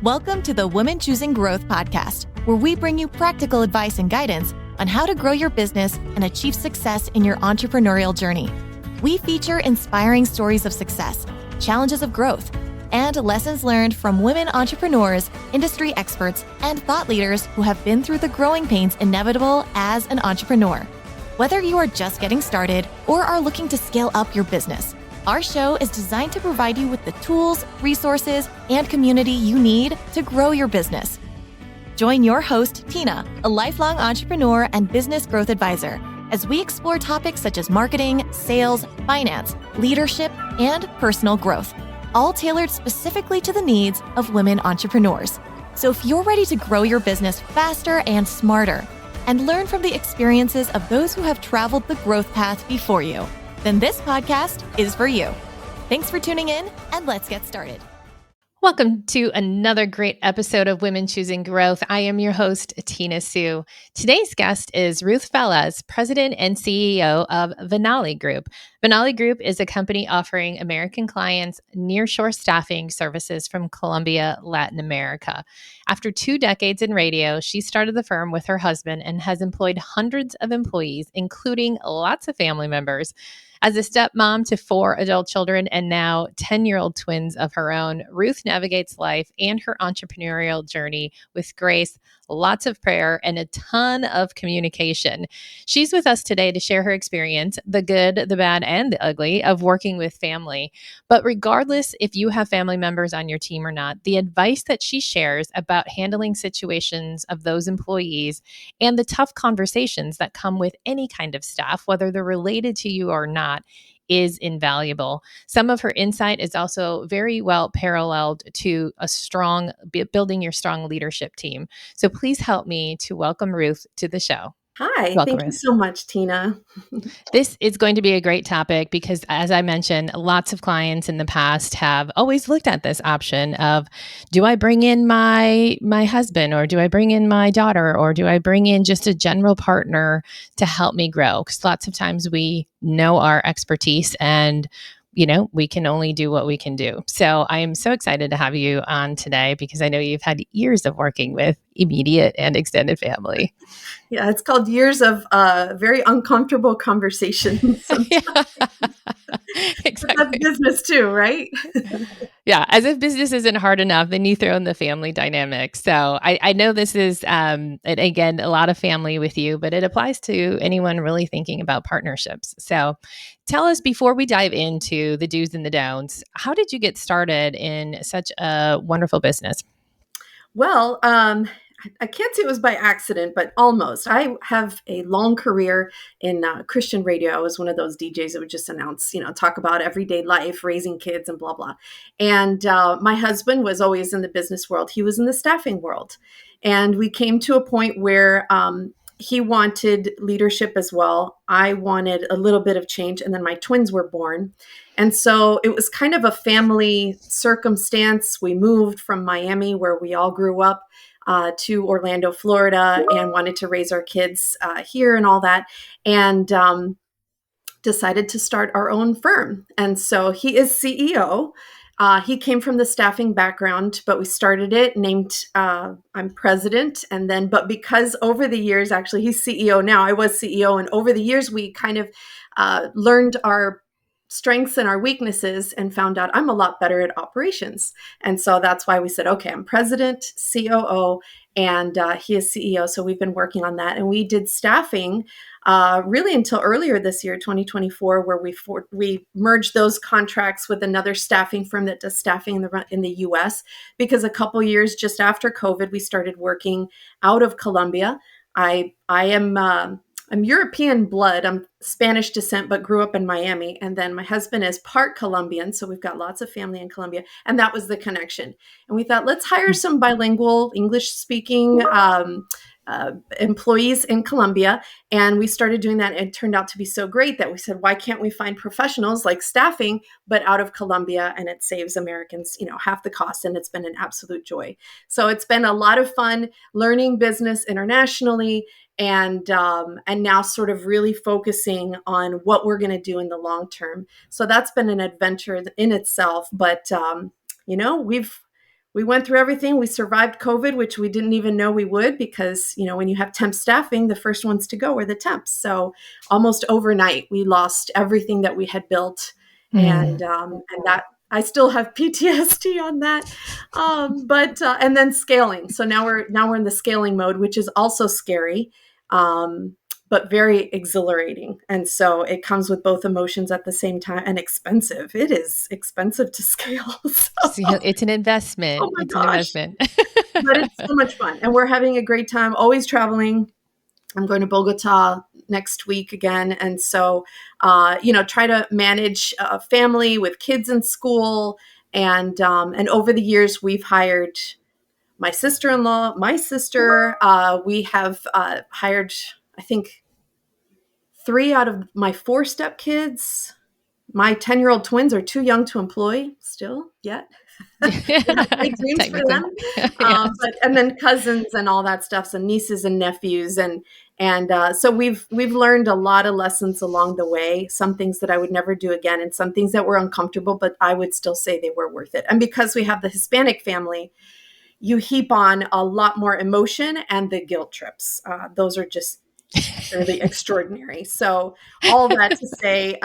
Welcome to the Women Choosing Growth podcast, where we bring you practical advice and guidance on how to grow your business and achieve success in your entrepreneurial journey. We feature inspiring stories of success, challenges of growth, and lessons learned from women entrepreneurs, industry experts, and thought leaders who have been through the growing pains inevitable as an entrepreneur. Whether you are just getting started or are looking to scale up your business, our show is designed to provide you with the tools, resources, and community you need to grow your business. Join your host, Tina, a lifelong entrepreneur and business growth advisor, as we explore topics such as marketing, sales, finance, leadership, and personal growth, all tailored specifically to the needs of women entrepreneurs. So if you're ready to grow your business faster and smarter, and learn from the experiences of those who have traveled the growth path before you, then this podcast is for you. Thanks for tuning in, and let's get started. Welcome to another great episode of Women Choosing Growth. I am your host, Tina Sue. Today's guest is Ruth Velez, President and CEO of Venali Group. Venali Group is a company offering American clients nearshore staffing services from Colombia, Latin America. After 2 decades in radio, she started the firm with her husband and has employed hundreds of employees, including lots of family members. As a stepmom to 4 adult children and now 10-year-old twins of her own, Ruth navigates life and her entrepreneurial journey with grace, lots of prayer, and a ton of communication. She's with us today to share her experience, the good, the bad, and the ugly of working with family. But regardless if you have family members on your team or not, the advice that she shares about handling situations of those employees and the tough conversations that come with any kind of staff, whether they're related to you or not, is invaluable. Some of her insight is also very well paralleled to building your strong leadership team. So please help me to welcome Ruth to the show. Hi, Welcome, thank you Ruth. so much, Tina. This is going to be a great topic because, as I mentioned, lots of clients in the past have always looked at this option of, do I bring in my husband, or do I bring in my daughter, or do I bring in just a general partner to help me grow? Because lots of times we know our expertise and we can only do what we can do. So I am so excited to have you on today because I know you've had years of working with immediate and extended family. Yeah, it's called years of very uncomfortable conversations. Yeah, exactly. That's business too, right? Yeah, as if business isn't hard enough, then you throw in the family dynamic. So I know this is, again, a lot of family with you, but it applies to anyone really thinking about partnerships. So tell us, before we dive into the do's and the don'ts, how did you get started in such a wonderful business? Well, I can't say it was by accident, but almost. I have a long career in Christian radio. I was one of those DJs that would just announce, talk about everyday life, raising kids and blah, blah. And my husband was always in the business world. He was in the staffing world. And we came to a point where he wanted leadership as well. I wanted a little bit of change. And then my twins were born. And so it was kind of a family circumstance. We moved from Miami, where we all grew up, to Orlando, Florida, and wanted to raise our kids here and all that, and decided to start our own firm. And so he is CEO. He came from the staffing background, but we started it, named, I'm president. And then, but because over the years, actually he's CEO now, I was CEO. And over the years, we kind of learned our strengths and our weaknesses and found out I'm a lot better at operations. And so that's why we said, okay, I'm president, COO, and he is CEO. So we've been working on that. And we did staffing really until earlier this year, 2024, where we merged those contracts with another staffing firm that does staffing in the US, because a couple years just after COVID, we started working out of Colombia. I'm European blood. I'm Spanish descent, but grew up in Miami. And then my husband is part Colombian. So we've got lots of family in Colombia. And that was the connection. And we thought, let's hire some bilingual English speaking employees in Colombia. And we started doing that. And it turned out to be so great that we said, why can't we find professionals like staffing, but out of Colombia? And it saves Americans, half the cost. And it's been an absolute joy. So it's been a lot of fun learning business internationally. And now sort of really focusing on what we're going to do in the long term. So that's been an adventure in itself. But, we went through everything. We survived COVID, which we didn't even know we would, because, when you have temp staffing, the first ones to go were the temps. So almost overnight, we lost everything that we had built. And that I still have PTSD on that. But and then scaling. So now we're in the scaling mode, which is also scary. But very exhilarating. And so it comes with both emotions at the same time, and expensive. It is expensive to scale. So it's an investment. Oh my It's an gosh. investment. But it's so much fun. And we're having a great time, always traveling. I'm going to Bogota next week again. And so, try to manage a family with kids in school. And over the years, we've hired my sister-in-law, my sister. We have hired, I think, 3 out of my 4 stepkids. My 10-year-old twins are too young to employ still yet. We have big dreams for them. Yes. And then cousins and all that stuff, so nieces and nephews. And so we've learned a lot of lessons along the way, some things that I would never do again, and some things that were uncomfortable, but I would still say they were worth it. And because we have the Hispanic family, you heap on a lot more emotion, and the guilt trips. Those are just fairly extraordinary. So all that to say,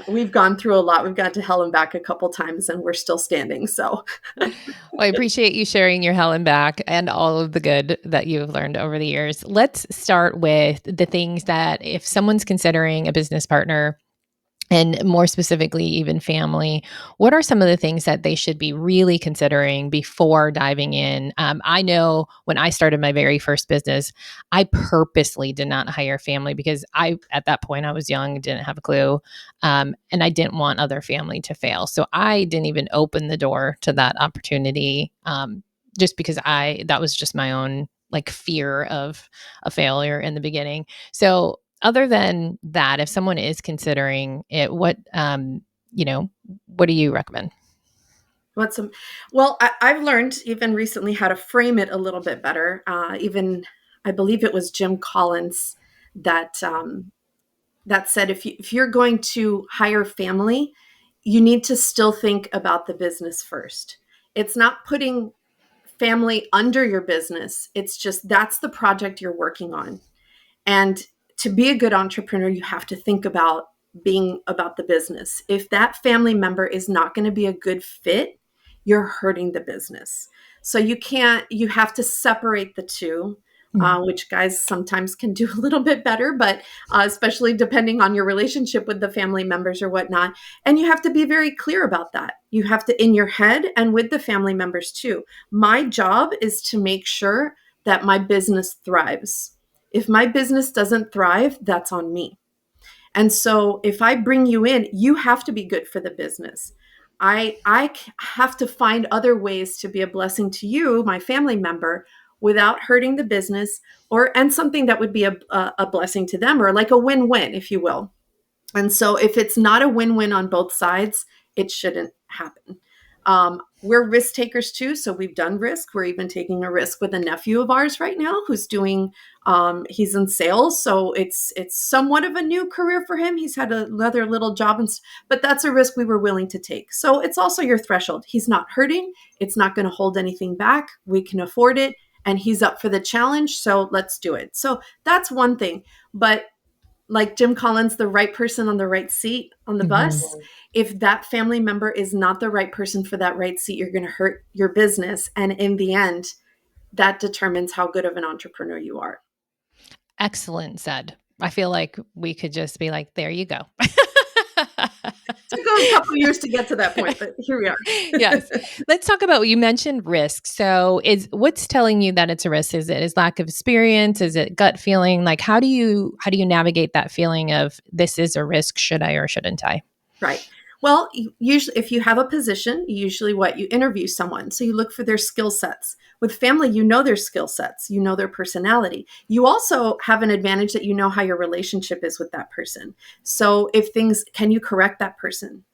we've gone through a lot. We've gone to hell and back a couple times, and we're still standing. So Well, I appreciate you sharing your hell and back and all of the good that you've learned over the years. Let's start with the things that if someone's considering a business partner, and more specifically, even family, what are some of the things that they should be really considering before diving in? I know when I started my very first business, I purposely did not hire family because at that point, I was young, didn't have a clue, and I didn't want other family to fail. So I didn't even open the door to that opportunity, just because that was just my own like fear of a failure in the beginning. So other than that, if someone is considering it, what do you recommend? I've learned even recently how to frame it a little bit better. Even I believe it was Jim Collins that said, if you're going to hire family, you need to still think about the business first. It's not putting family under your business. It's just that's the project you're working on. And to be a good entrepreneur, you have to think about being about the business. If that family member is not going to be a good fit, you're hurting the business. So you have to separate the two, which guys sometimes can do a little bit better, but especially depending on your relationship with the family members or whatnot. And you have to be very clear about that. You have to, in your head and with the family members too. My job is to make sure that my business thrives. If my business doesn't thrive, that's on me. And so if I bring you in, you have to be good for the business. I have to find other ways to be a blessing to you, my family member, without hurting the business, and something that would be a blessing to them, or like a win-win, if you will. And so if it's not a win-win on both sides, it shouldn't happen. We're risk takers too. So we've done risk. We're even taking a risk with a nephew of ours right now who's doing, he's in sales. So it's somewhat of a new career for him. He's had another little job, but that's a risk we were willing to take. So it's also your threshold. He's not hurting. It's not going to hold anything back. We can afford it. And he's up for the challenge. So let's do it. So that's one thing. But like Jim Collins, the right person on the right seat on the bus. If that family member is not the right person for that right seat, you're going to hurt your business. And in the end, that determines how good of an entrepreneur you are. Excellent said. I feel like we could just be like, there you go. It took a couple of years to get to that point, but here we are. Yes. Let's talk about, you mentioned risk. So what's telling you that it's a risk? Is it lack of experience? Is it gut feeling? Like, how do you navigate that feeling of this is a risk? Should I or shouldn't I? Right. Well, usually if you have a position, usually you interview someone. So you look for their skill sets. With family, you know their skill sets, you know their personality. You also have an advantage that you know how your relationship is with that person. So can you correct that person?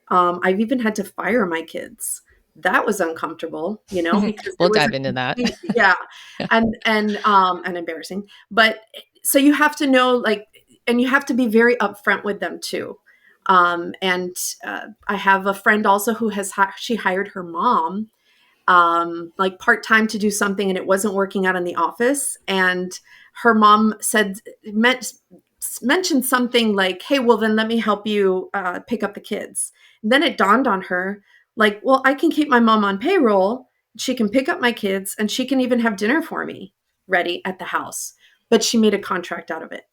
I've even had to fire my kids. That was uncomfortable, because we'll dive into that. Yeah. And embarrassing. But so you have to know, and you have to be very upfront with them too. I have a friend also who she hired her mom, like part-time to do something, and it wasn't working out in the office. And her mom mentioned something like, hey, well, then let me help you pick up the kids. And then it dawned on her, like, well, I can keep my mom on payroll. She can pick up my kids, and she can even have dinner for me ready at the house. But she made a contract out of it.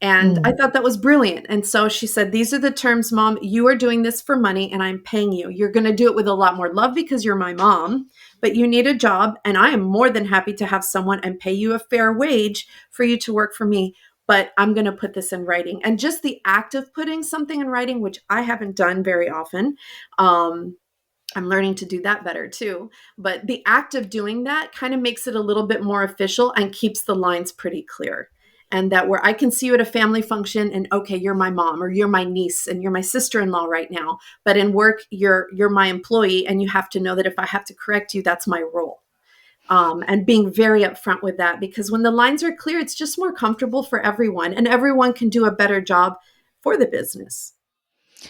And I thought that was brilliant. And so she said, these are the terms, Mom. You are doing this for money and I'm paying you. You're going to do it with a lot more love because you're my mom, but you need a job. And I am more than happy to have someone and pay you a fair wage for you to work for me. But I'm going to put this in writing. And just the act of putting something in writing, which I haven't done very often, I'm learning to do that better too. But the act of doing that kind of makes it a little bit more official and keeps the lines pretty clear. And that where I can see you at a family function and, okay, you're my mom or you're my niece and you're my sister-in-law right now. But in work, you're my employee, and you have to know that if I have to correct you, that's my role. And being very upfront with that, because when the lines are clear, it's just more comfortable for everyone, and everyone can do a better job for the business.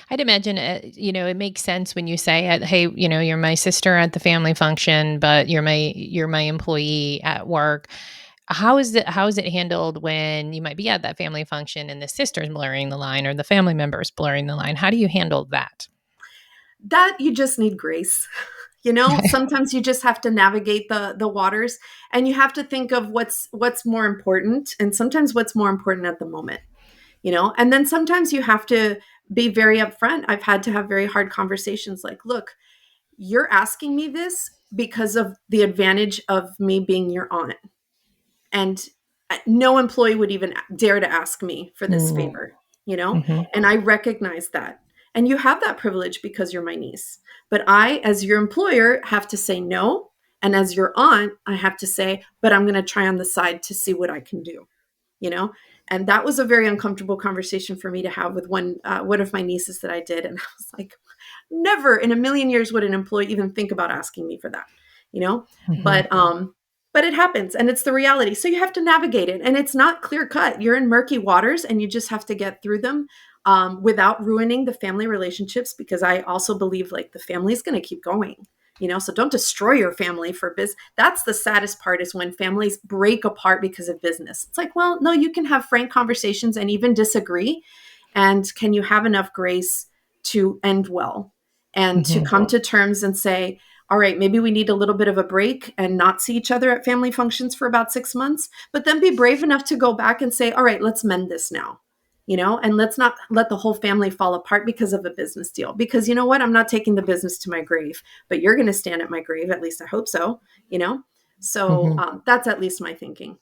I'd imagine, it makes sense when you say, "Hey, you're my sister at the family function, but you're my employee at work." How is it handled when you might be at that family function and the sister's blurring the line or the family member's blurring the line? How do you handle that? That you just need grace. Sometimes you just have to navigate the waters, and you have to think of what's more important, and sometimes what's more important at the moment. And then sometimes you have to be very upfront. I've had to have very hard conversations like, look, you're asking me this because of the advantage of me being your aunt. And no employee would even dare to ask me for this favor, Mhm. and I recognize that. And you have that privilege because you're my niece. But I, as your employer, have to say no. And as your aunt, I have to say, but I'm going to try on the side to see what I can do, you know? And that was a very uncomfortable conversation for me to have with one of my nieces that I did. And I was like, never in a million years would an employee even think about asking me for that, you know? Mhm. But it happens, and it's the reality. So you have to navigate it, and it's not clear cut. You're in murky waters, and you just have to get through them without ruining the family relationships, because I also believe like the family is going to keep going. So don't destroy your family for business. That's the saddest part, is when families break apart because of business. It's like, well, no, you can have frank conversations and even disagree. And can you have enough grace to end well and to Mhm. come to terms and say, all right, maybe we need a little bit of a break and not see each other at family functions for about 6 months, but then be brave enough to go back and say, all right, let's mend this now, and let's not let the whole family fall apart because of a business deal. Because you know what? I'm not taking the business to my grave, but you're going to stand at my grave. At least I hope so, So Mhm. that's at least my thinking.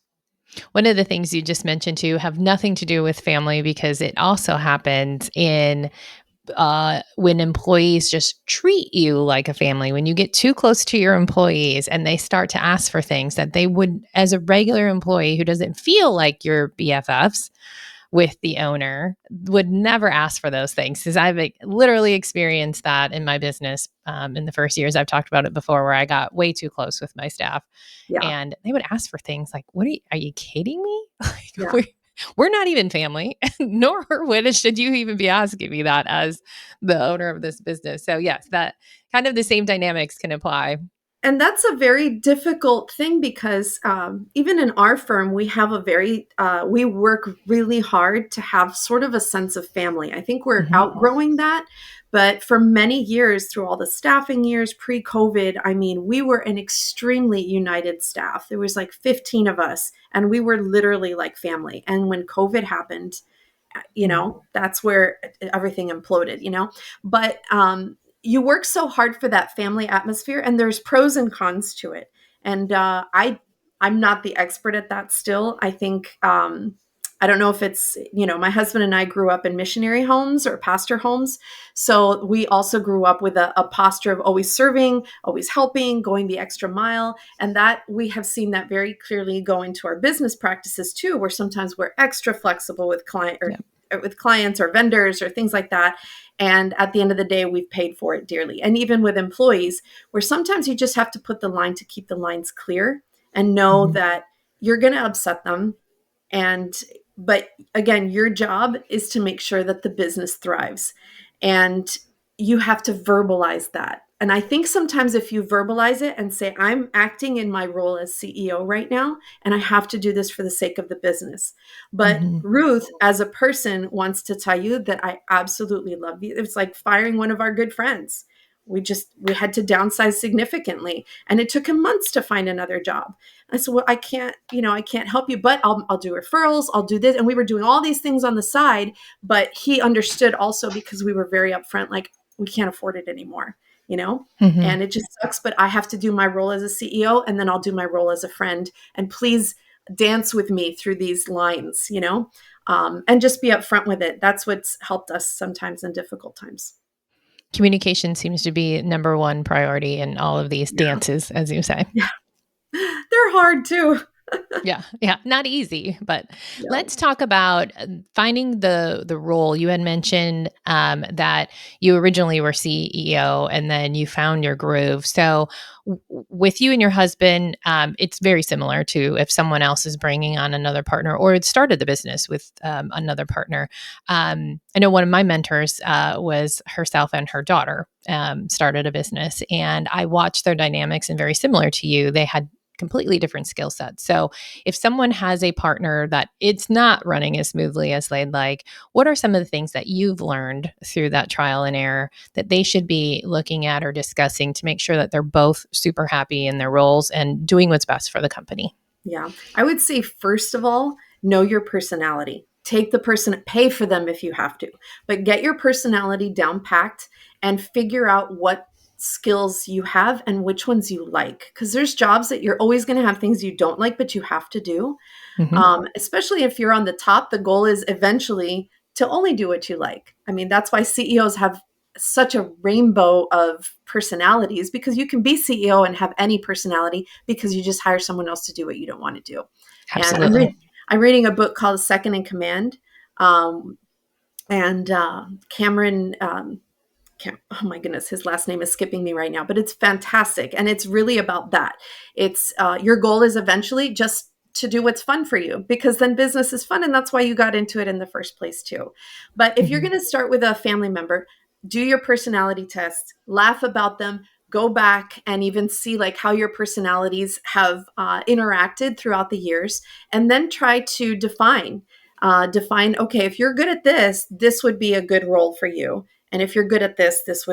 One of the things you just mentioned too have nothing to do with family, because it also happens in when employees just treat you like a family. When you get too close to your employees and they start to ask for things that they would, as a regular employee who doesn't feel like your BFFs with the owner, would never ask for those things. Because I've literally experienced that in my business in the first years. I've talked about it before, where I got way too close with my staff, Yeah. and they would ask for things like, "What are you kidding me? Like, Yeah. we're not even family, nor should you even be asking me that as the owner of this business." So yes, that kind of the same dynamics can apply. And that's a very difficult thing, because even in our firm, we have we work really hard to have sort of a sense of family. I think we're Mhm. outgrowing that. But for many years, through all the staffing years pre-COVID, I mean, we were an extremely united staff. There was like 15 of us, and we were literally like family. And when COVID happened, that's where everything imploded, but you work so hard for that family atmosphere, and there's pros and cons to it. And I'm not the expert at that still. I think I don't know if it's, my husband and I grew up in missionary homes or pastor homes. So we also grew up with a posture of always serving, always helping, going the extra mile. And that we have seen that very clearly go into our business practices too, where sometimes we're extra flexible with clients or vendors or things like that. And at the end of the day, we've paid for it dearly. And even with employees, where sometimes you just have to put the line to keep the lines clear and know Mhm. that you're going to upset them. But again, your job is to make sure that the business thrives. And you have to verbalize that. and I think sometimes if you verbalize it and say, I'm acting in my role as CEO right now, and I have to do this for the sake of the business. But Mm-hmm. Ruth, as a person, wants to tell you that I absolutely love you. It's like firing one of our good friends. We had to downsize significantly, and it took him months to find another job. I said, well, I can't help you, but I'll do referrals. I'll do this. And we were doing all these things on the side, but he understood also, because we were very upfront, like, we can't afford it anymore, Mm-hmm. and it just sucks, but I have to do my role as a CEO, and then I'll do my role as a friend, and please dance with me through these lines, and just be upfront with it. That's what's helped us sometimes in difficult times. Communication seems to be number one priority in all of these Yeah. dances, as you say. Yeah. They're hard too. Yeah, yeah, not easy, but No. let's talk about finding the role. You had mentioned that you originally were CEO and then you found your groove. So, with you and your husband, it's very similar to if someone else is bringing on another partner or had started the business with another partner. I know one of my mentors was herself and her daughter started a business, and I watched their dynamics, and very similar to you, they had completely different skill sets. So if someone has a partner that it's not running as smoothly as they'd like, what are some of the things that you've learned through that trial and error that they should be looking at or discussing to make sure that they're both super happy in their roles and doing what's best for the company? Yeah. I would say, first of all, know your personality. Take the person, pay for them if you have to, but get your personality down packed and figure out what skills you have and which ones you like. Because there's jobs that you're always going to have things you don't like, but you have to do. Mm-hmm. Especially if you're on the top, the goal is eventually to only do what you like. I mean, that's why CEOs have such a rainbow of personalities, because you can be CEO and have any personality because you just hire someone else to do what you don't want to do. And Absolutely. I'm reading a book called Second in Command. Um, and Cameron, oh my goodness, his last name is skipping me right now, but it's fantastic. And it's really about that. It's your goal is eventually just to do what's fun for you, because then business is fun. And that's why you got into it in the first place too. But if you're Mm-hmm. going to start with a family member, do your personality test, laugh about them, go back and even see like how your personalities have interacted throughout the years, and then try to define, okay, if you're good at this, this would be a good role for you. And if you're good at this, this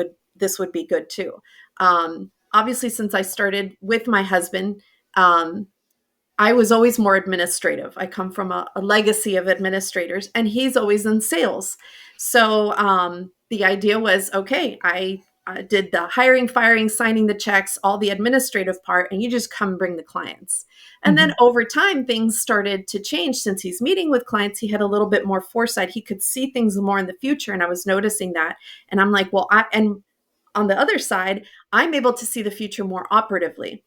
would be good too. Obviously, since I started with my husband, I was always more administrative. I come from a legacy of administrators, and he's always in sales. So the idea was, okay, I did the hiring, firing, signing the checks, all the administrative part, and you just come bring the clients. And Mm-hmm. then over time, things started to change. Since he's meeting with clients, he had a little bit more foresight. He could see things more in the future, and I was noticing that. And I'm like, well, and on the other side, I'm able to see the future more operatively.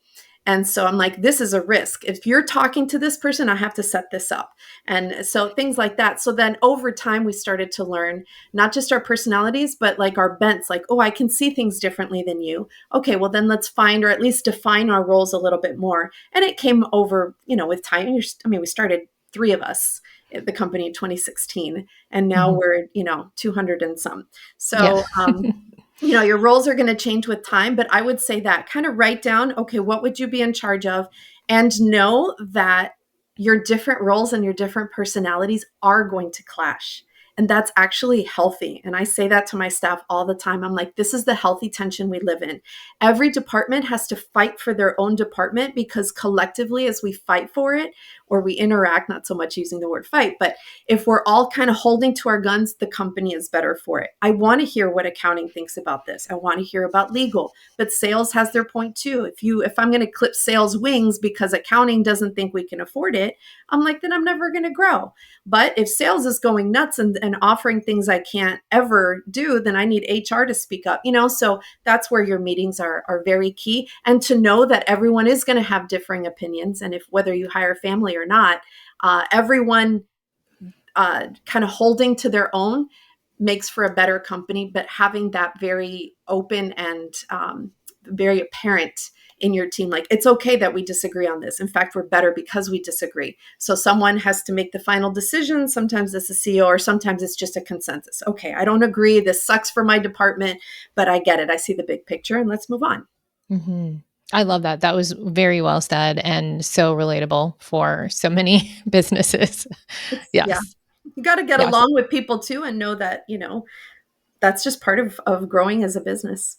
And so I'm like, this is a risk. If you're talking to this person, I have to set this up. And so things like that. So then over time, we started to learn not just our personalities, but like our bents, like, oh, I can see things differently than you. Okay, well, then let's find, or at least define our roles a little bit more. And it came over, with time. I mean, we started 3 of us at the company in 2016, and now Mm-hmm. we're, 200 and some. Yeah. So, your roles are going to change with time, but I would say that kind of write down, okay, what would you be in charge of? And know that your different roles and your different personalities are going to clash. And that's actually healthy. And I say that to my staff all the time. I'm like, this is the healthy tension we live in. Every department has to fight for their own department, because collectively, as we fight for it, or we interact, not so much using the word fight, but if we're all kind of holding to our guns, the company is better for it. I want to hear what accounting thinks about this. I want to hear about legal, but sales has their point too. If I'm going to clip sales wings because accounting doesn't think we can afford it, I'm like, then I'm never going to grow. But if sales is going nuts and offering things I can't ever do, then I need HR to speak up, so that's where your meetings are very key. And to know that everyone is going to have differing opinions. And if whether you hire family or not, everyone kind of holding to their own makes for a better company, but having that very open and very apparent in your team. Like, it's okay that we disagree on this. In fact, we're better because we disagree. So someone has to make the final decision. Sometimes it's a CEO, or sometimes it's just a consensus. Okay, I don't agree. This sucks for my department, but I get it. I see the big picture, and let's move on. Mm-hmm. I love that. That was very well said and so relatable for so many businesses. Yeah. Yes. You got to get Yes. along with people too, and know that, that's just part of growing as a business.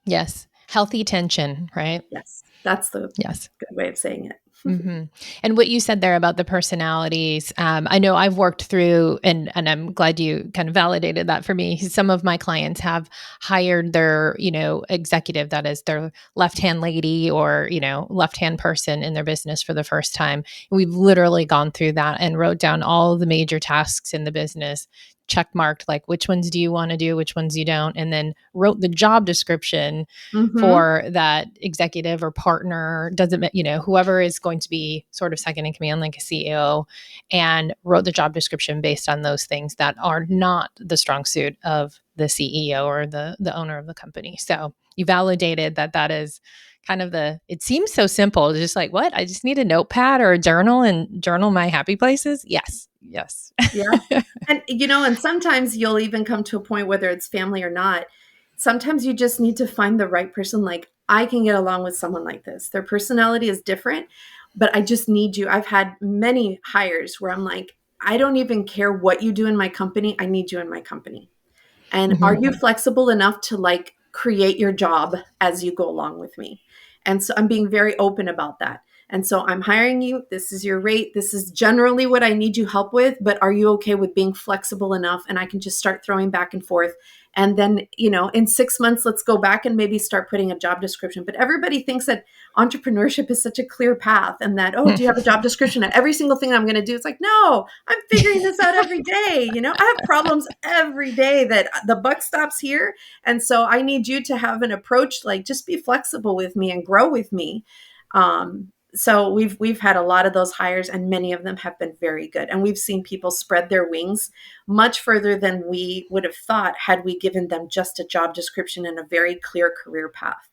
Yes. Healthy tension, right? Yes. That's the Yes. good way of saying it. Mm-hmm. And what you said there about the personalities, I know I've worked through, and I'm glad you kind of validated that for me. Some of my clients have hired their, executive, that is their left-hand lady or, left-hand person in their business for the first time. And we've literally gone through that and wrote down all the major tasks in the business, check marked, like which ones do you want to do, which ones you don't, and then wrote the job description for that executive or partner, doesn't, whoever is going to be sort of second in command, like a CEO, and wrote the job description based on those things that are not the strong suit of the CEO or the owner of the company. So you validated that is kind of it seems so simple, just like, what? I just need a notepad or a journal and journal my happy places. Yes. Yes. Yeah. And, and sometimes you'll even come to a point, whether it's family or not, sometimes you just need to find the right person. Like, I can get along with someone like this. Their personality is different, but I just need you. I've had many hires where I'm like, I don't even care what you do in my company. I need you in my company. And are you flexible enough to like create your job as you go along with me? And so I'm being very open about that. And so I'm hiring you. This is your rate. This is generally what I need you help with. But are you okay with being flexible enough? And I can just start throwing back and forth. And then, in 6 months, let's go back and maybe start putting a job description. But everybody thinks that entrepreneurship is such a clear path, and that, oh, do you have a job description at every single thing I'm going to do? It's like, no, I'm figuring this out every day. I have problems every day that the buck stops here. And so I need you to have an approach, like just be flexible with me and grow with me. So we've had a lot of those hires, and many of them have been very good. And we've seen people spread their wings much further than we would have thought had we given them just a job description and a very clear career path,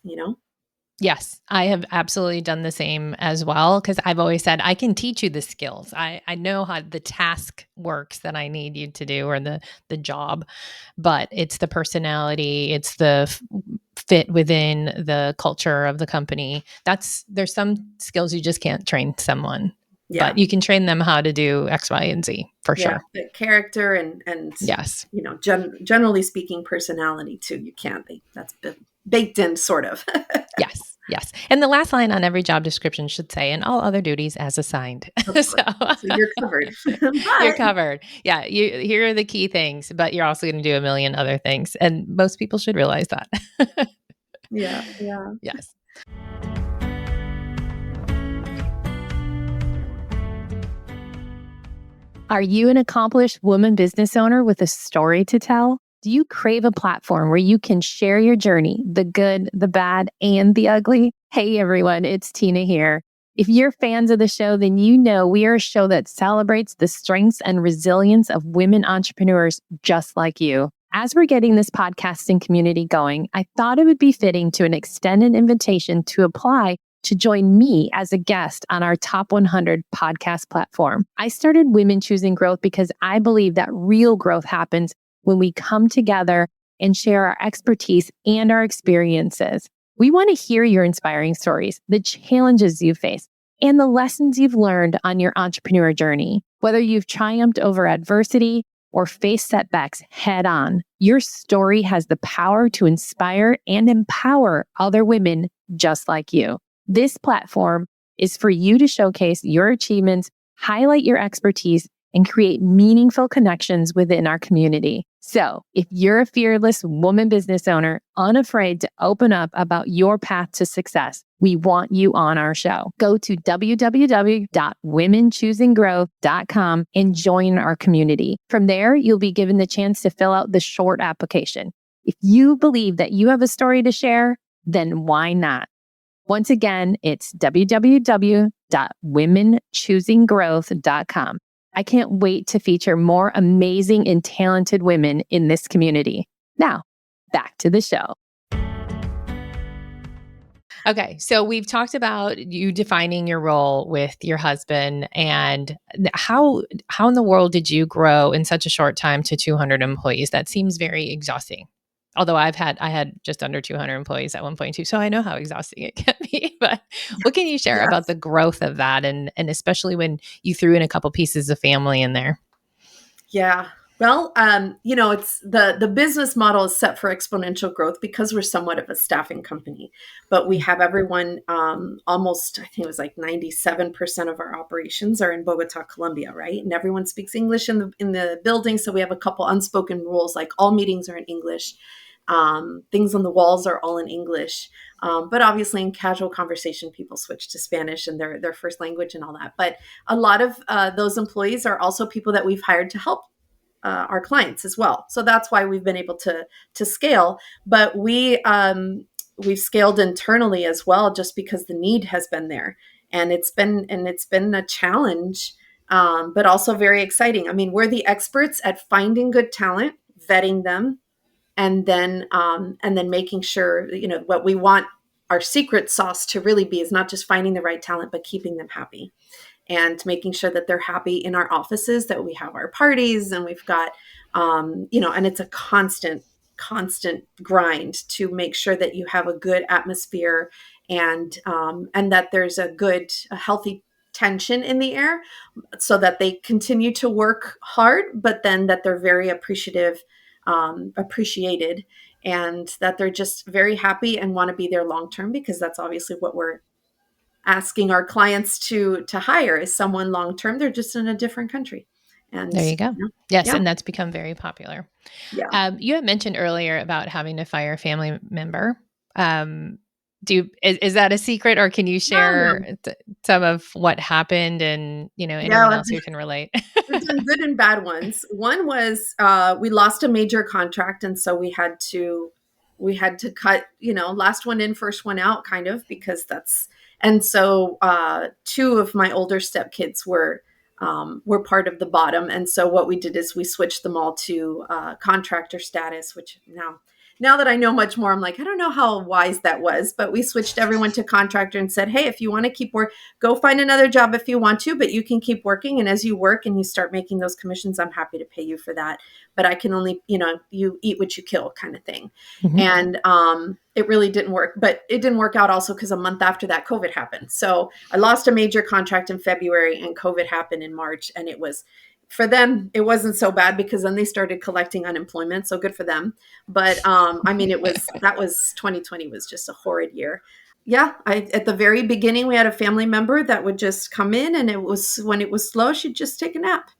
Yes, I have absolutely done the same as well, because I've always said I can teach you the skills. I know how the task works that I need you to do, or the job, but it's the personality, it's the fit within the culture of the company. There's some skills you just can't train someone, Yeah. but you can train them how to do X, Y, and Z for sure. The character and Yes, generally speaking, personality too. You can't. That's baked in, sort of. Yes. And the last line on every job description should say, and all other duties as assigned. So you're covered. You're covered. Yeah. Here are the key things, but you're also going to do a million other things. And most people should realize that. Yeah. Yes. Are you an accomplished woman business owner with a story to tell? Do you crave a platform where you can share your journey, the good, the bad, and the ugly? Hey everyone, it's Tina here. If you're fans of the show, then you know we are a show that celebrates the strengths and resilience of women entrepreneurs just like you. As we're getting this podcasting community going, I thought it would be fitting to extend an invitation to apply to join me as a guest on our Top 100 podcast platform. I started Women Choosing Growth because I believe that real growth happens when we come together and share our expertise and our experiences. We want to hear your inspiring stories, the challenges you face, and the lessons you've learned on your entrepreneur journey. Whether you've triumphed over adversity or faced setbacks head on, your story has the power to inspire and empower other women just like you. This platform is for you to showcase your achievements, highlight your expertise, and create meaningful connections within our community. So if you're a fearless woman business owner, unafraid to open up about your path to success, we want you on our show. Go to www.womenchoosinggrowth.com and join our community. From there, you'll be given the chance to fill out the short application. If you believe that you have a story to share, then why not? Once again, it's www.womenchoosinggrowth.com. I can't wait to feature more amazing and talented women in this community. Now, back to the show. Okay, so we've talked about you defining your role with your husband, and how in the world did you grow in such a short time to 200 employees? That seems very exhausting. Although I had just under 200 employees at one point too, so I know how exhausting it can be. But what can you share about Yes. the growth of that, and especially when you threw in a couple pieces of family in there? Yeah. Well, it's the business model is set for exponential growth because we're somewhat of a staffing company, but we have everyone almost, I think it was like 97% of our operations are in Bogota, Colombia, right? And everyone speaks English in the building. So we have a couple unspoken rules, like all meetings are in English. Things on the walls are all in English. But obviously in casual conversation, people switch to Spanish and their first language and all that. But a lot of those employees are also people that we've hired to help our clients as well. So that's why we've been able to scale. But we've scaled internally as well, just because the need has been there, and it's been a challenge, but also very exciting. I mean, we're the experts at finding good talent, vetting them, and then making sure, what we want our secret sauce to really be is not just finding the right talent, but keeping them happy and making sure that they're happy in our offices, that we have our parties and we've got, and it's a constant grind to make sure that you have a good atmosphere and that there's a healthy tension in the air so that they continue to work hard, but then that they're very appreciated, and that they're just very happy and want to be there long term, because that's obviously what we're asking our clients to hire, is someone long term. They're just in a different country, and There you go. Yes, yeah, and that's become very popular. yeah. You had mentioned earlier about having to fire a family member. Um, is that a secret, or can you No, no. share some of what happened, and anyone Yeah, else who can relate? we've done good and bad ones. One was we lost a major contract, and so we had to cut, last one in, first one out, kind of, because that's and so two of my older stepkids were part of the bottom, and so what we did is we switched them all to contractor status, which now that I know much more, I'm like, I don't know how wise that was, but we switched everyone to contractor and said, hey, if you want to keep work, go find another job if you want to, but you can keep working. And as you work and you start making those commissions, I'm happy to pay you for that. But I can only, you eat what you kill, kind of thing. Mhm. And it really didn't work. But it didn't work out also because a month after that, COVID happened. So I lost a major contract in February and COVID happened in March. And for them, it wasn't so bad because then they started collecting unemployment. So good for them. But I mean, 2020 was just a horrid year. Yeah, at the very beginning, we had a family member that would just come in, and when it was slow, she'd just take a nap.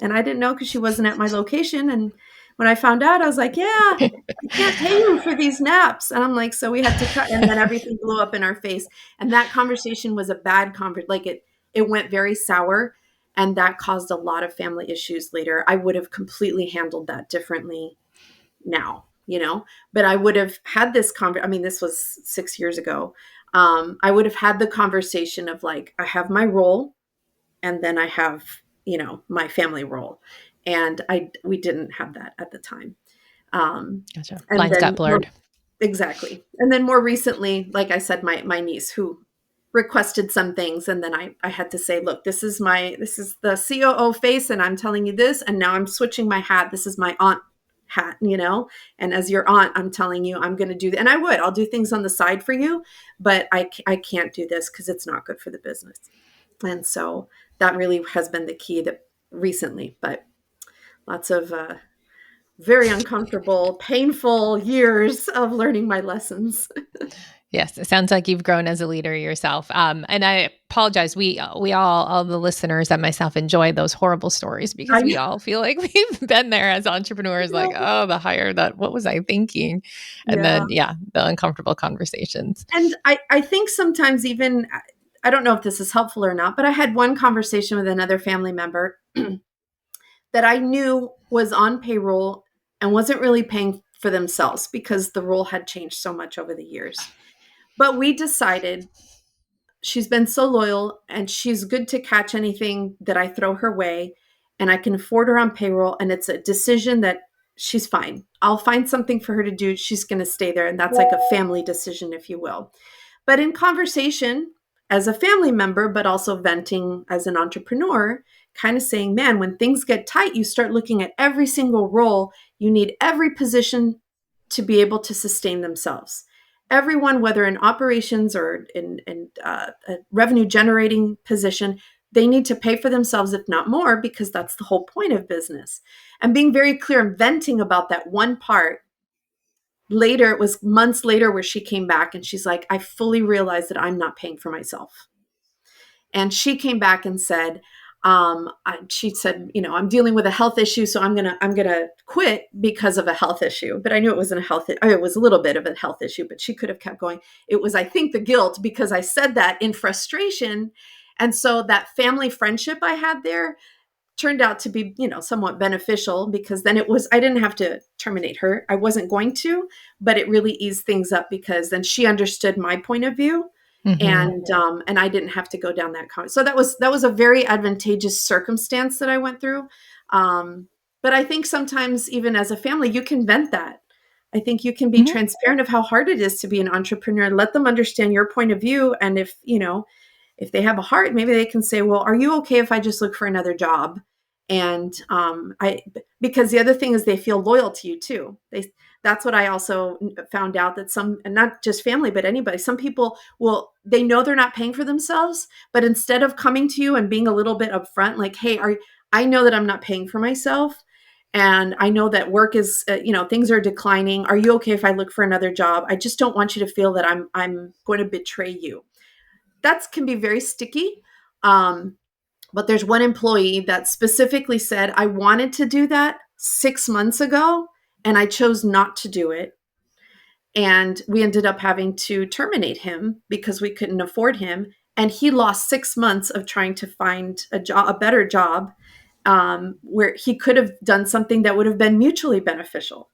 And I didn't know because she wasn't at my location. And when I found out, I was like, yeah, I can't pay you for these naps. And I'm like, so we had to cut, and then everything blew up in our face. And that conversation was a bad conversation. Like it went very sour, and that caused a lot of family issues later. I would have completely handled that differently now, but I would have had this I mean, this was 6 years ago. I would have had the conversation of like, I have my role, and then I have, my family role. And we didn't have that at the time. Gotcha. And Lines got then blurred. exactly. And then more recently, like I said, my niece who requested some things, and then I had to say, look, this is the COO face, and I'm telling you this, and now I'm switching my hat. This is my aunt hat, and as your aunt, I'm telling you, I'm going to do that. And I'll do things on the side for you, but I can't do this because it's not good for the business. And so that really has been the key that recently, but lots of very uncomfortable, painful years of learning my lessons. Yes, it sounds like you've grown as a leader yourself. And I apologize. We all the listeners and myself enjoy those horrible stories because I we all feel like we've been there as entrepreneurs. Like, know. oh, the hire that. What was I thinking? And Yeah. then, yeah, the uncomfortable conversations. And I think sometimes even, I don't know if this is helpful or not, but I had one conversation with another family member that I knew was on payroll and wasn't really paying for themselves because the role had changed so much over the years. But we decided, she's been so loyal and she's good to catch anything that I throw her way, and I can afford her on payroll, and it's a decision that she's fine. I'll find something for her to do. She's going to stay there. And that's like a family decision, if you will. But in conversation as a family member, but also venting as an entrepreneur, kind of saying, man, when things get tight, you start looking at every single role. You need every position to be able to sustain themselves. Everyone, whether in operations or in a revenue generating position, they need to pay for themselves, if not more, because that's the whole point of business. And being very clear and venting about that one part. Later, it was months later where she came back and she's like, I fully realized that I'm not paying for myself. And she came back and said, she said, I'm dealing with a health issue, so I'm gonna quit because of a health issue. But I knew it wasn't it was a little bit of a health issue, but she could have kept going. It was, I think, the guilt, because I said that in frustration. And so that family friendship I had there turned out to be, somewhat beneficial, because then I didn't have to terminate her. I wasn't going to, but it really eased things up, because then she understood my point of view. Mm-hmm. And I didn't have to go down that So that was a very advantageous circumstance that I went through. But I think sometimes, even as a family, you can vent that. I think you can be mm-hmm. transparent of how hard it is to be an entrepreneur. Let them understand your point of view. And if they have a heart, maybe they can say, well, are you okay if I just look for another job? And because the other thing is, they feel loyal to you too. That's what I also found out, that some, and not just family, but anybody, some people they know they're not paying for themselves, but instead of coming to you and being a little bit upfront, like, hey, I know that I'm not paying for myself, and I know that work is, things are declining. Are you okay if I look for another job? I just don't want you to feel that I'm going to betray you. That can be very sticky. But there's one employee that specifically said, I wanted to do that 6 months ago, and I chose not to do it. And we ended up having to terminate him because we couldn't afford him. And he lost 6 months of trying to find a better job, where he could have done something that would have been mutually beneficial,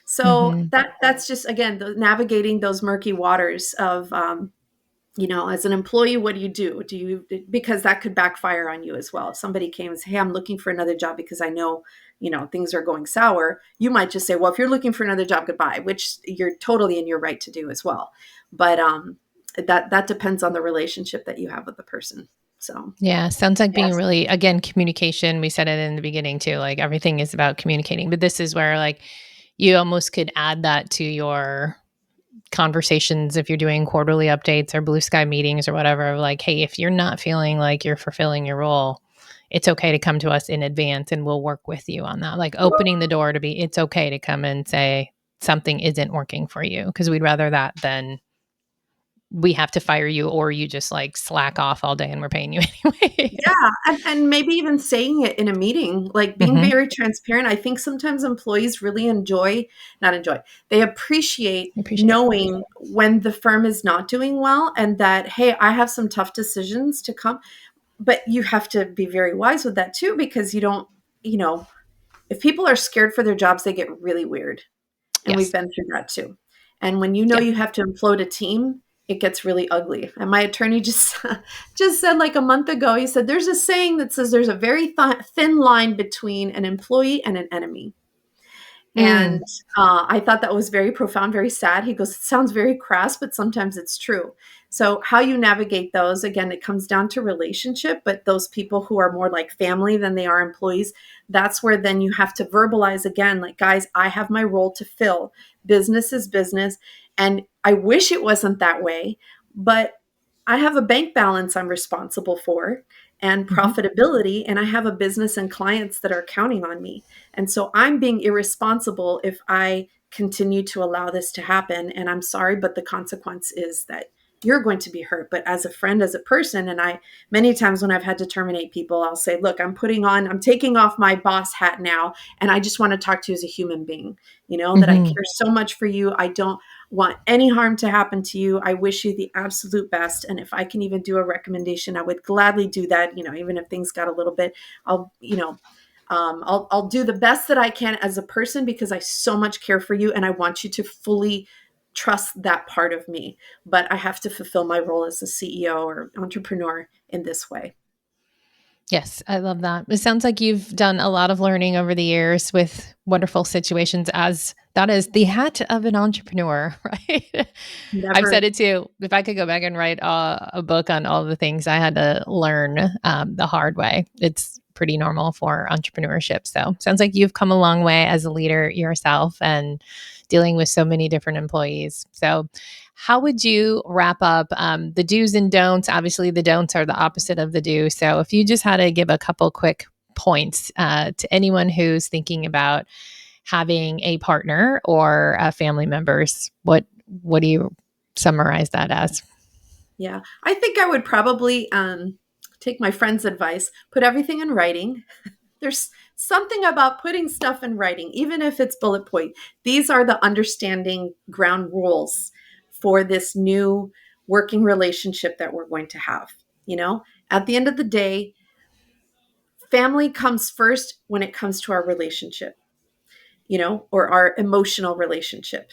So mm-hmm. that's just, again, navigating those murky waters of, as an employee, what do you do? Because that could backfire on you as well. If somebody came and said, hey, I'm looking for another job because I know, things are going sour, you might just say, well, if you're looking for another job, goodbye, which you're totally in your right to do as well. But that depends on the relationship that you have with the person. So yeah, sounds like being really, again, communication. We said it in the beginning too, like everything is about communicating, but this is where like you almost could add that to your conversations if you're doing quarterly updates or blue sky meetings or whatever, like, hey, if you're not feeling like you're fulfilling your role, it's okay to come to us in advance and we'll work with you on that. Like opening the door to it's okay to come and say something isn't working for you, because we'd rather that than we have to fire you, or you just like slack off all day and we're paying you anyway. Yeah. And maybe even saying it in a meeting, like being mm-hmm. very transparent. I think sometimes employees really they appreciate knowing when the firm is not doing well, and that, hey, I have some tough decisions to come. But you have to be very wise with that too, because you don't, if people are scared for their jobs, they get really weird. And yes. We've been through that too. And when you have to implode a team, it gets really ugly. And my attorney just said like a month ago, he said, there's a saying that says there's a very thin line between an employee and an enemy. And I thought that was very profound, very sad. He goes, it sounds very crass, but sometimes it's true. So how you navigate those, again, it comes down to relationship, but those people who are more like family than they are employees, that's where then you have to verbalize again, like, guys, I have my role to fill. Business is business. And I wish it wasn't that way, but I have a bank balance I'm responsible for, and profitability, and I have a business and clients that are counting on me. And so I'm being irresponsible if I continue to allow this to happen. And I'm sorry, but the consequence is that you're going to be hurt. But as a friend, as a person, and many times when I've had to terminate people, I'll say, look, I'm taking off my boss hat now, and I just want to talk to you as a human being, that I care so much for you. I don't want any harm to happen to you. I wish you the absolute best. And if I can even do a recommendation, I would gladly do that. Even if things got a little bit, I'll do the best that I can as a person, because I so much care for you. And I want you to fully trust that part of me, but I have to fulfill my role as a CEO or entrepreneur in this way. Yes, I love that. It sounds like you've done a lot of learning over the years with wonderful situations, as that is the hat of an entrepreneur, right? I've Never. said it too. If I could go back and write a book on all the things I had to learn the hard way, it's pretty normal for entrepreneurship. So sounds like you've come a long way as a leader yourself and dealing with so many different employees. So how would you wrap up the do's and don'ts? Obviously, the don'ts are the opposite of the do. So, if you just had to give a couple quick points to anyone who's thinking about having a partner or family members, what do you summarize that as? Yeah, I think I would probably take my friend's advice, put everything in writing. There's something about putting stuff in writing, even if it's bullet point. These are the understanding ground rules for this new working relationship that we're going to have. You know, at the end of the day, family comes first when it comes to our relationship, you know, or our emotional relationship.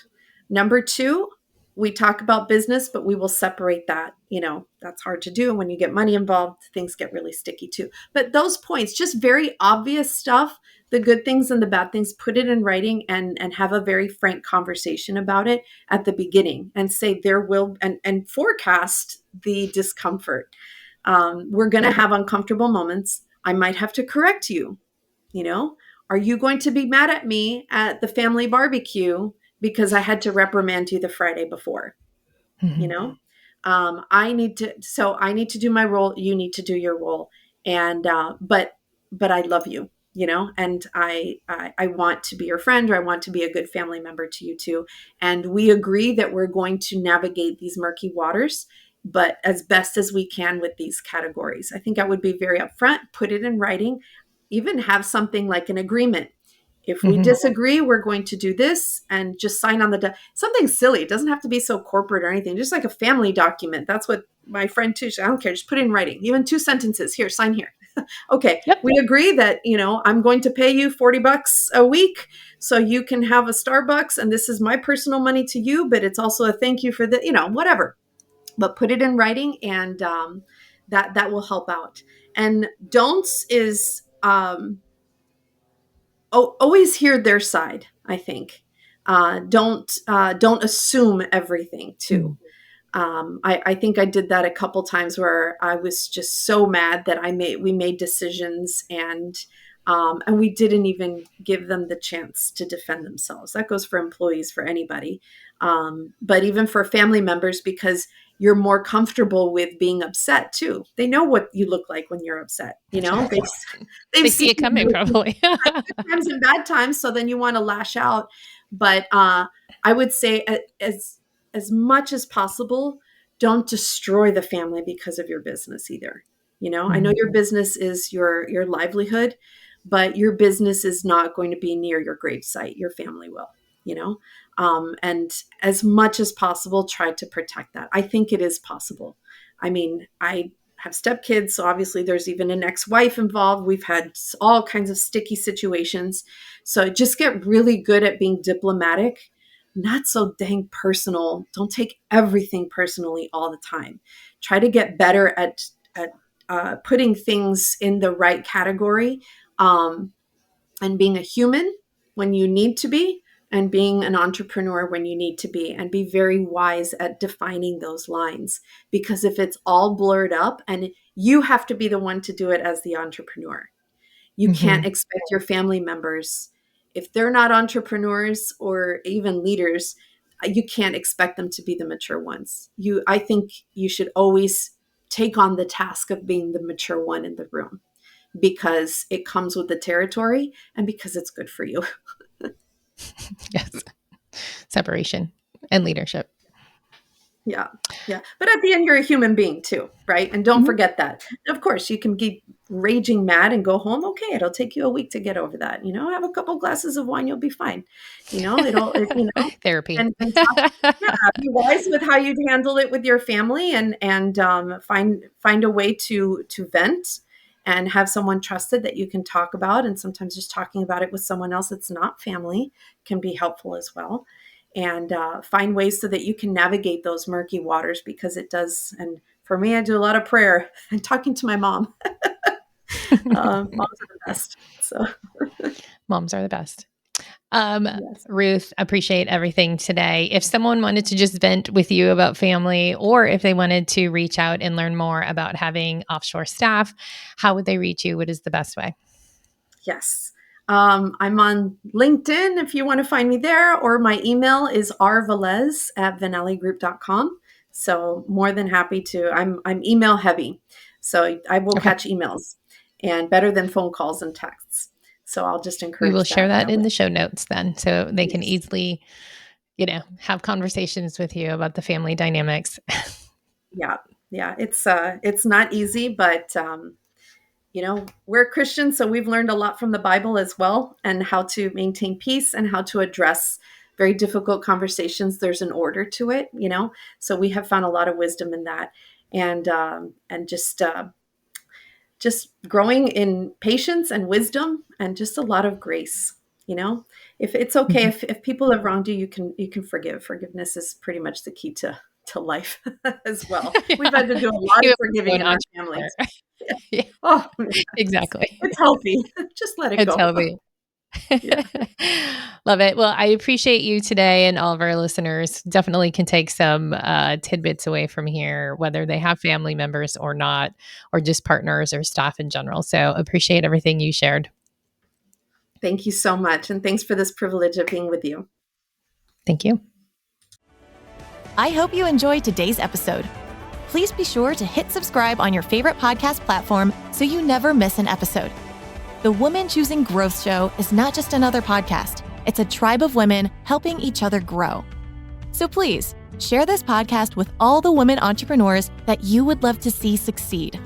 Number two, we talk about business, but we will separate that. You know, that's hard to do. When you get money involved, things get really sticky too. But those points, just very obvious stuff, the good things and the bad things, put it in writing and have a very frank conversation about it at the beginning and say there will, and forecast the discomfort. We're going to have uncomfortable moments. I might have to correct you, you know, are you going to be mad at me at the family barbecue because I had to reprimand you the Friday before? You Mhm. know, I need to do my role. You need to do your role. And, but I love you, you know, and I want to be your friend, or I want to be a good family member to you too. And we agree that we're going to navigate these murky waters, but as best as we can with these categories. I think I would be very upfront, put it in writing, even have something like an agreement. If we Mhm. disagree, we're going to do this, and just sign on something silly. It doesn't have to be so corporate or anything, just like a family document. That's what my friend too, I don't care, just put it in writing, even 2 sentences. Here, sign here. Okay, Yep. we agree that, you know, I'm going to pay you $40 a week so you can have a Starbucks, and this is my personal money to you, but it's also a thank you for the, you know, whatever. But put it in writing, and that will help out. And don'ts is always hear their side. I think don't assume everything too. Mm. I think I did that a couple times where I was just so mad that we made decisions, and we didn't even give them the chance to defend themselves. That goes for employees, for anybody, but even for family members, because you're more comfortable with being upset too. They know what you look like when you're upset. You know, they've They seen see it coming, you probably. good times and bad times, so then you want to lash out. But I would say, as much as possible, don't destroy the family because of your business either. You know, I know Mhm. your business is your livelihood, but your business is not going to be near your gravesite. Your family will, you know. And as much as possible, try to protect that. I think it is possible. I mean, I have stepkids, so obviously there's even an ex-wife involved. We've had all kinds of sticky situations. So just get really good at being diplomatic, not so dang personal. Don't take everything personally all the time. Try to get better at putting things in the right category, um, and being a human when you need to be, and being an entrepreneur when you need to be, and be very wise at defining those lines. Because if it's all blurred up, and you have to be the one to do it as the entrepreneur, you can't Mhm. expect your family members, if they're not entrepreneurs or even leaders, you can't expect them to be the mature ones. I think you should always take on the task of being the mature one in the room, because it comes with the territory and because it's good for you. Yes. Separation and leadership. Yeah. Yeah. But at the end, you're a human being too, right? And don't Mhm. forget that. Of course, you can be raging mad and go home. Okay. It'll take you a week to get over that. You know, have a couple glasses of wine, you'll be fine. You know, you know, Therapy. and talk, yeah, be wise with how you handle it with your family, and find a way to vent and have someone trusted that you can talk about. And sometimes just talking about it with someone else that's not family can be helpful as well. And find ways so that you can navigate those murky waters, because it does. And for me, I do a lot of prayer and talking to my mom. Moms are the best. So Moms are the best. yes. Ruth, appreciate everything today. If someone wanted to just vent with you about family, or if they wanted to reach out and learn more about having offshore staff, how would they reach you? What is the best way? Yes. I'm on LinkedIn if you want to find me there, or my email is rvelez@venaligroup.com. So more than happy to, I'm email heavy. So I will Okay. catch emails, and better than phone calls and texts. So I'll just We encourage will share that that in way. the show notes then, so they can Yes. easily, have conversations with you about the family dynamics. Yeah. Yeah. It's not easy, but we're Christians, so we've learned a lot from the Bible as well, and how to maintain peace and how to address very difficult conversations. There's an order to it, so we have found a lot of wisdom in that, and just growing in patience and wisdom, and just a lot of grace. If it's okay, Mhm. if people have wronged you, you can forgive. Forgiveness is pretty much the key to life as well. We've Yeah. had to do a lot of You forgiving an in our entrepreneur. families. Yeah, Oh, exactly. it's healthy. Just let it It's go. healthy. Yeah. Love it. Well, I appreciate you today, and all of our listeners definitely can take some tidbits away from here, whether they have family members or not, or just partners or staff in general. So appreciate everything you shared. Thank you so much. And thanks for this privilege of being with you. Thank you. I hope you enjoyed today's episode. Please be sure to hit subscribe on your favorite podcast platform so you never miss an episode. The Women Choosing Growth Show is not just another podcast. It's a tribe of women helping each other grow. So please share this podcast with all the women entrepreneurs that you would love to see succeed.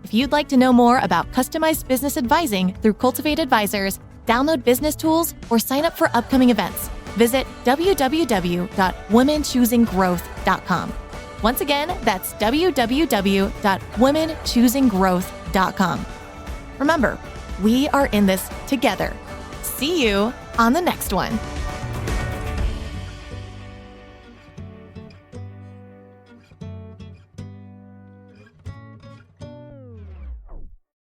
If you'd like to know more about customized business advising through Cultivate Advisors, download business tools, or sign up for upcoming events, visit www.womenchoosinggrowth.com. Once again, that's www.womenchoosinggrowth.com. Remember, we are in this together. See you on the next one.